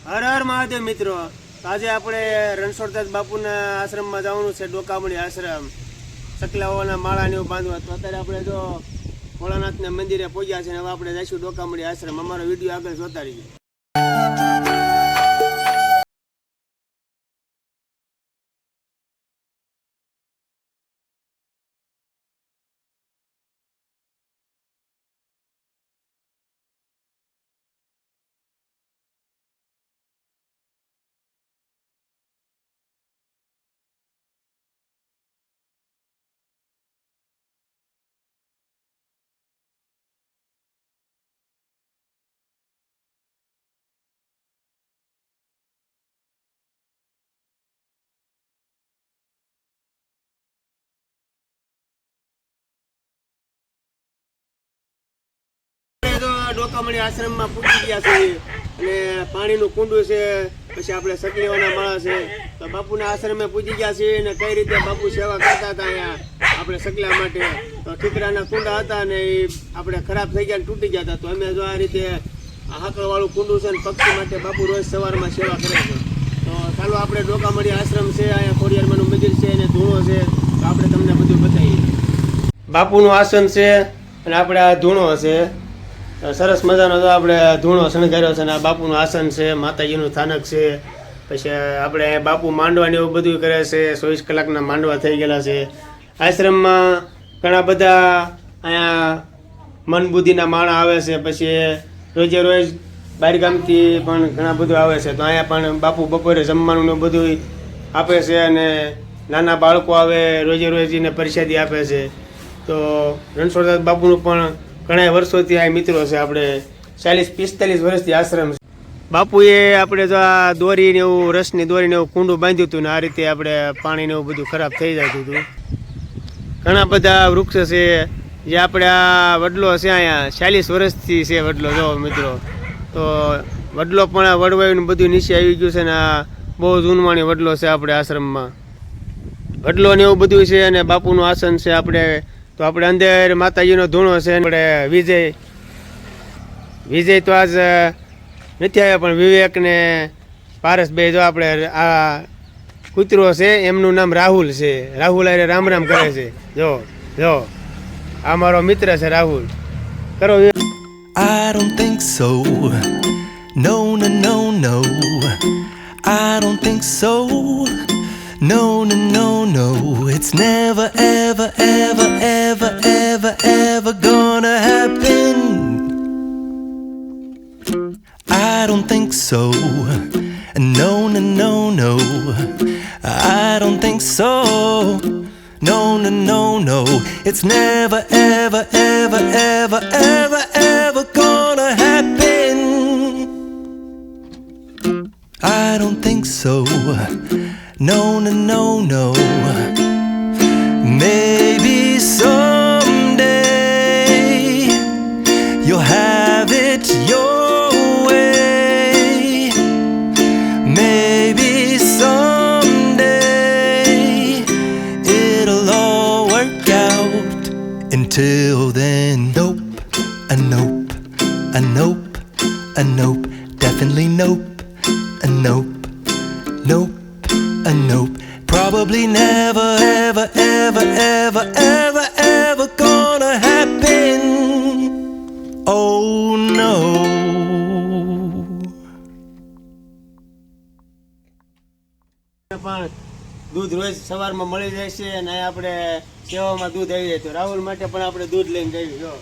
હર હર મહાદેવ મિત્રો, આજે આપણે રણછોડદાસ બાપુના આશ્રમમાં જવાનું છે. ડોકામણી આશ્રમ, સકલાઓના માળાને એવું બાંધવા. તો અત્યારે આપણે જો ભોળાનાથના મંદિરે પહોંચ્યા છે. હવે આપણે જઈશું ડોકામણી આશ્રમ. અમારો વિડીયો આગળ જોતા રહીએ. ડોકામણી આશ્રમમાં પૂજી ગયા છે અને પાણીનું કુંડું છે. પછી આપણે સકલીઓના માળા છે. તો બાપુના આશ્રમે પૂજી ગયા છીએ અને કઈ રીતે બાપુ સેવા કરતા હતા અહીંયા આપણે સકલા માટે. તો ઠીકરાના કુંડા હતા અને એ આપણે ખરાબ થઈ ગયા, તૂટી ગયા હતા. તો અમે જો આ રીતે હાકળવાળું કુંડું છે અને પક્ષી માટે બાપુ રોજ સવારમાં સેવા કરે છે. તો ચાલો આપણે ડોકામણી આશ્રમ છે, અહીંયા ખોડિયારમાંનું મંદિર છે અને ધૂણો છે. તો આપણે તમને બધું બતાવીએ. બાપુનું આસન છે અને આપણે આ ધૂણો છે. સરસ મજાનો તો આપણે ધૂણો શણગાર્યો છે અને આ બાપુનું આસન છે, માતાજીનું સ્થાનક છે. પછી આપણે બાપુ માંડવાને એવું બધું કરે છે. 24 કલાકના માંડવા થઈ ગયેલા છે. આશ્રમમાં ઘણા બધા અહીંયા મન બુદ્ધિના માણસ આવે છે. પછી રોજે રોજ બહારગામથી પણ ઘણા બધું આવે છે. તો અહીંયા પણ બાપુ બપોરે જમવાનું ને બધું આપે છે અને નાના બાળકો આવે રોજે રોજ એને પ્રસાદી આપે છે. તો રણછોડદાસ બાપુનું પણ ઘણા વર્ષોથી આ મિત્રો છે. આપણે 40-45 વર્ષથી આશ્રમ છે. બાપુએ આપણે જો આ દોરીને એવું, રસની દોરીને એવું કુંડું બાંધ્યું હતું ને આ રીતે આપણે પાણીને એવું બધું ખરાબ થઈ જતું હતું. ઘણા બધા વૃક્ષ છે જે આપણે આ વડલો છે, અહીંયા 40 વર્ષથી છે વડલો. જો મિત્રો, તો વડલો પણ વડવાયું બધું નીચે આવી ગયું છે ને આ બહુ જૂનવાણી વડલો છે આપણે આશ્રમમાં. વડલો ને એવું બધું છે અને બાપુનું આસન છે. આપણે તો આપણે અંદર માતાજીનો ધૂણો છે. આપણે વિજય તો આજ નથી આવ્યા, પણ વિવેક ને પારસભાઈ જો આપણે આ કૂતરો છે એમનું નામ રાહુલ છે. રાહુલ અરે રામ રામ કરે છે. જો જો આ મારો મિત્ર છે રાહુલ. કરો. I don't think so. No, no, no, no. I don't think so. No, no, no, no. It's never, ever, ever, ever, ever, ever gonna happen. I don't think so. No, no, no, no. I don't think so. No, no, no, no. It's never, ever, ever, ever, ever, ever gonna happen. I don't think so. No, no, no, no. Maybe someday you'll have it your way. Maybe someday it'll all work out. Until then, nope, a nope, a nope, a nope, definitely nope, a nope, nope, a nope. Probably never, ever, ever, ever, ever, ever gonna happen. Oh no. પણ દૂધ રોજ સવારમાં મળી જાય છે અને આપણે સેવામાં દૂધ આવી જાય. તો રાહુલ માટે પણ આપણે દૂધ લઈને જઈએ. જો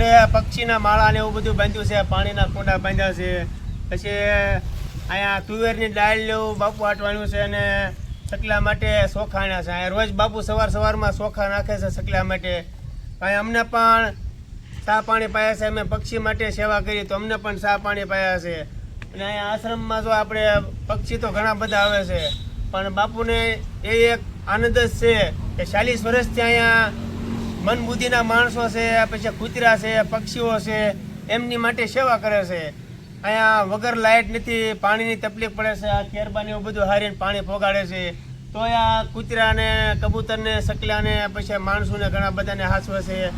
આપણે પક્ષીના માળા ને એવું બધું બાંધ્યું છે, પાણીના કુંડા બાંધ્યા છે. પછી અહીંયા તુવેરની દાળ ને એવું બાપુ આટવાનું છે અને સકલા માટે ચોખા આણ્યા છે. અહીંયા રોજ બાપુ સવારમાં ચોખા નાખે છે સકલા માટે. અહીંયા અમને પણ ચા પાણી પાયા છે. અમે પક્ષી માટે સેવા કરી તો અમને પણ ચા પાણી પાયા છે. અને અહીંયા આશ્રમમાં જો આપણે પક્ષી તો ઘણા બધા આવે છે, પણ બાપુને એ એક આનંદ જ છે કે 40 વર્ષથી અહીંયા મન બુદ્ધિના માણસો છે, પછી કૂતરા છે, પક્ષીઓ છે, એમની માટે સેવા કરે છે. અહીંયા વગર લાઇટ નથી, પાણીની તકલીફ પડે છે. આ કેરબાને એવું બધું હારીને પાણી પોગાડે છે. તો અહીંયા કૂતરાને, કબૂતરને, સકલાને, પછી માણસોને ઘણા બધાને હાંસવે છે.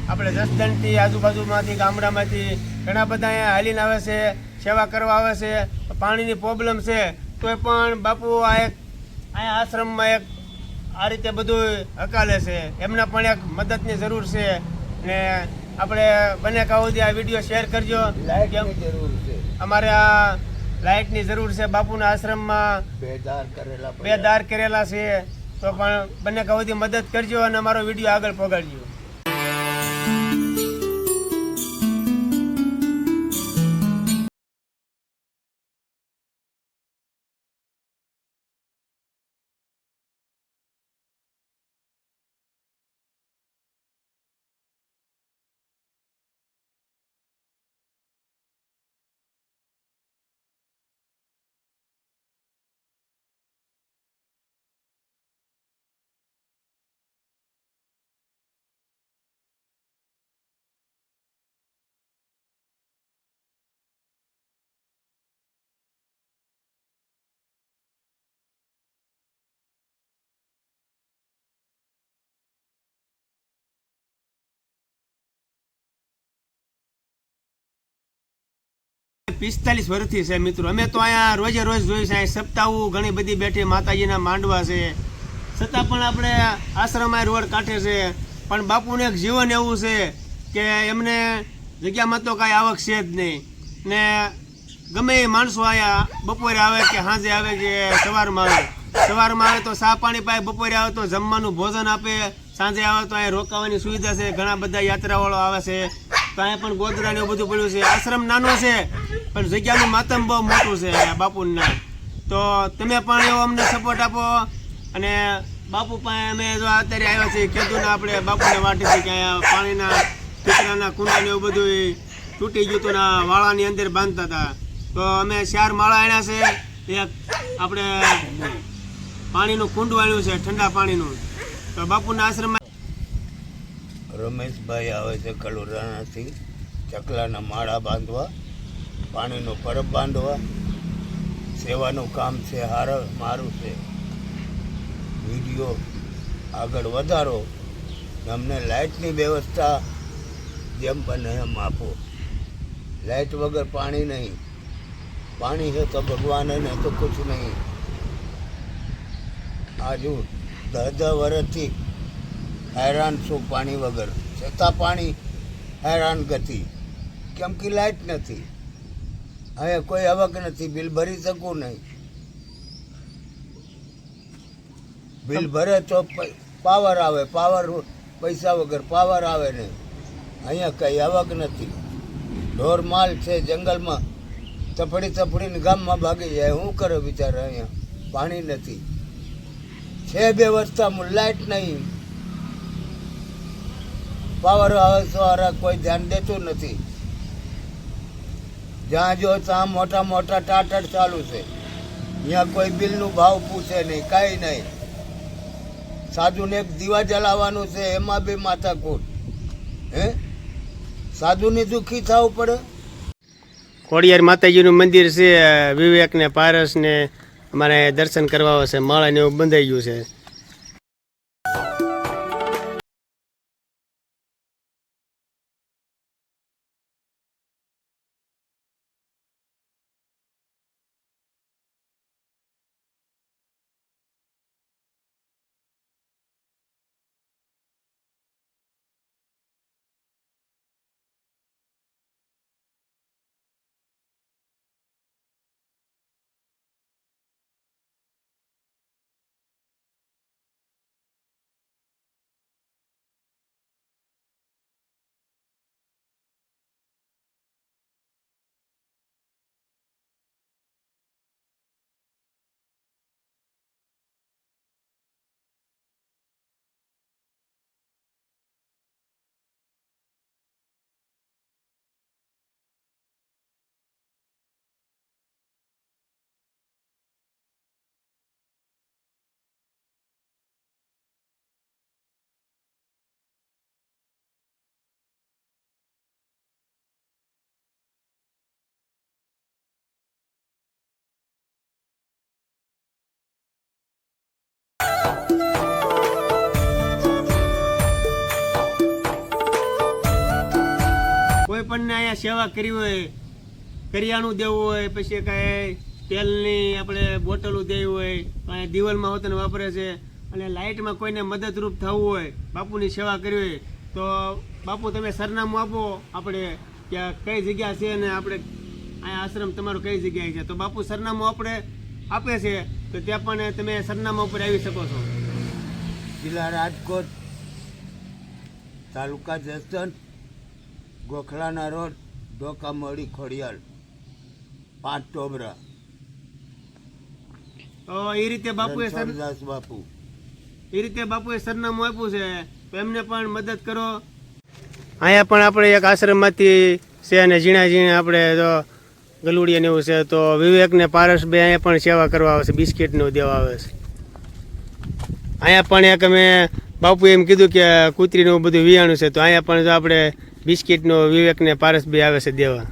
આપણે જસદણથી, આજુબાજુમાંથી, ગામડામાંથી ઘણા બધા અહીંયા હાલીને આવે છે, સેવા કરવા આવે છે. પાણીની પ્રોબ્લેમ છે તોય પણ બાપુ અહીંયા આશ્રમમાં એક આ રીતે બધું હકાલે છે. એમને પણ એક મદદની જરૂર છે ને આપણે બને કાં સુધી આ વિડીયો શેર કરજો. અમારે આ લાઇટની જરૂર છે. બાપુના આશ્રમમાં બે દાર કરેલા છે, તો પણ બને કાં સુધી મદદ કરજો અને અમારો વિડીયો આગળ પહોંચાડજો. પિસ્તાલીસ વર્ષથી છે મિત્રો. અમે તો અહીંયા રોજે રોજ જોઈ છે. સપ્તાહું ઘણી બધી બેઠી માતાજીના માંડવા છે, છતાં પણ આપણે આશ્રમ રોડ કાંઠે છે. પણ બાપુને એક જીવન એવું છે કે એમને જગ્યામાં તો કાંઈ આવક છે જ નહીં. ને ગમે એ માણસો અહીંયા બપોરે આવે કે સાંજે આવે કે સવારમાં આવે તો ચા પાણી પાય, બપોરે આવે તો જમવાનું ભોજન આપે, સાંજે આવે તો અહીંયા રોકાવાની સુવિધા છે. ઘણા બધા યાત્રાવાળો આવે છે તો અહીંયા પણ ગોદડા ને એવું બધું પડ્યું છે. આશ્રમ નાનો છે પણ જગ્યાનું માતમ બહુ મોટું છે બાપુના. તો તમે પણ એવો અમને સપોર્ટ આપો. અને બાપુ પાસે અમે જો અત્યારે આવ્યા છીએ, કીધું ને આપણે બાપુને વાટેથી કે અહીંયા પાણીના કૂતરાના કુંડા ને એવું બધું તૂટી ગયું હતું ને વાળાની અંદર બાંધતા હતા. તો અમે 4 માળા આણ્યા છે. એક આપણે પાણીનું કુંડ વાળ્યું છે, ઠંડા પાણીનું. તો બાપુના આશ્રમમાં રમેશભાઈ આવે છે કલોરાણાથી ચકલાના માળા બાંધવા, પાણીનો પરબ બાંધવા. સેવાનું કામ છે, મારું છે. વિડીયો આગળ વધારો, અમને લાઇટની વ્યવસ્થા જેમ બને એમ આપો. લાઇટ વગર પાણી નહીં. પાણી છે તો ભગવાન ને તો કુછ નહીં. આજુ 10 વર્ષથી હેરાન છું પાણી વગર, છતાં પાણી હેરાન ગતિ. કેમ કે લાઇટ નથી, અહીંયા કોઈ આવક નથી, બિલ ભરી શકું નહીં. બિલ ભરે તો પાવર આવે, પાવર પૈસા વગર પાવર આવે નહીં. અહીંયા કંઈ આવક નથી. ઢોર માલ છે જંગલમાં, તફડીને ગામમાં ભાગી જાય. શું કરે બિચારા? અહીંયા પાણી નથી. છે વ્યવસ્થામાં લાઇટ નહીં, પાવર આવે તો કોઈ ધ્યાન દેતું નથી. જ્યાં જો ત્યાં મોટા મોટા ટાટર ચાલુ છે. અહીંયા કોઈ બિલનું ભાવ પૂછે નહીં, કાંઈ નહીં. સાધુને એક દીવા જલાવવાનું છે, એમાં બી માથાકૂટ. સાધુને દુઃખી થવું પડે. ખોડિયાર માતાજીનું મંદિર છે, વિવેક ને પારસ ને અમારે દર્શન કરવા આવે છે. માળા ને એવું બંધાઈ ગયું છે. અહીંયા સેવા કરી હોય, કરિયાણું દેવું હોય, પછી કાંઈ તેલની આપણે બોટલો દેવી હોય, અહીંયા દિવાલમાં હોતને વાપરે છે, અને લાઇટમાં કોઈને મદદરૂપ થવું હોય, બાપુની સેવા કરવી હોય, તો બાપુ તમે સરનામું આપો આપણે કે કઈ જગ્યા છે અને આપણે અહીંયા આશ્રમ તમારું કઈ જગ્યાએ છે. તો બાપુ સરનામું આપણે આપે છે, તો ત્યાં પણ તમે સરનામા ઉપર આવી શકો છો. જિલ્લા રાજકોટ, તાલુકા જસદણ, ગોખલાના રોડ, ડોકામળી, ખોડિયાલ, 5 ટોબરા. તો એ રીતે બાપુએ રણછોડદાસ બાપુ. સરનામું આપ્યું છે, તો એમને પણ મદદ કરો. અહીંયા પણ આપણે એક આશ્રમમાંથી છે, અને ઝીણા આપણે તો ગલુડિયા ને એવું છે, તો વિવેક ને પારસ બે અહીંયા પણ સેવા કરવા આવે છે, બિસ્કિટ નું દેવા આવે છે. અહીંયા પણ એક અમે બાપુ એમ કીધું કે કૂતરીનું બધું વિયાણું છે, તો અહીંયા પણ જો આપણે બિસ્કિટનું વિવેક ને પારસ બે આવે છે દેવા.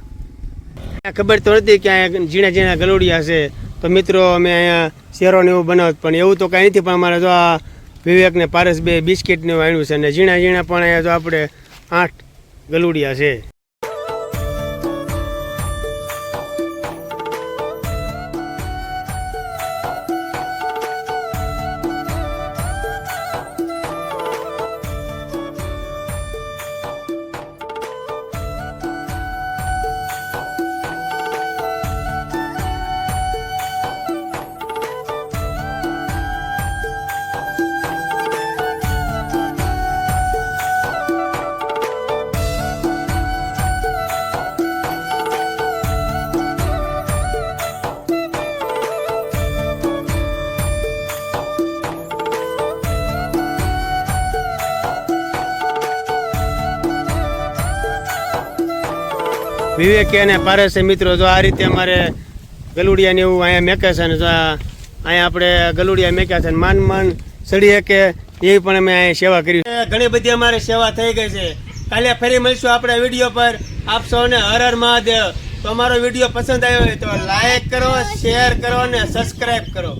ખબર તો નથી કે અહીંયા ઝીણા ગલુડિયા છે, તો મિત્રો અમે અહીંયા શેરો ને એવું બનાવત, પણ એવું તો કાંઈ નથી. પણ અમારે જો આ વિવેક ને પારસ બે બિસ્કિટ ને વાણ્યું છે, અને ઝીણા પણ અહીંયા જો આપણે 8 ગલુડિયા છે. વિવેક અને પારસ મિત્રો જો આ રીતે અમારે ગલુડિયા ને એવું અહીંયા મેકે છે, ને જો અહીંયા આપણે ગલુડિયા મેક્યા છે, માન સડીએ કે એ પણ અમે અહીંયા સેવા કરી. ઘણી બધી અમારે સેવા થઈ ગઈ છે. કાલે ફરી મળીશું આપણા વિડીયો પર. આપ સૌને હર હર મહાદેવ. તો અમારો વિડીયો પસંદ આવ્યો હોય તો લાઈક કરો, શેર કરો અને સબસ્ક્રાઈબ કરો.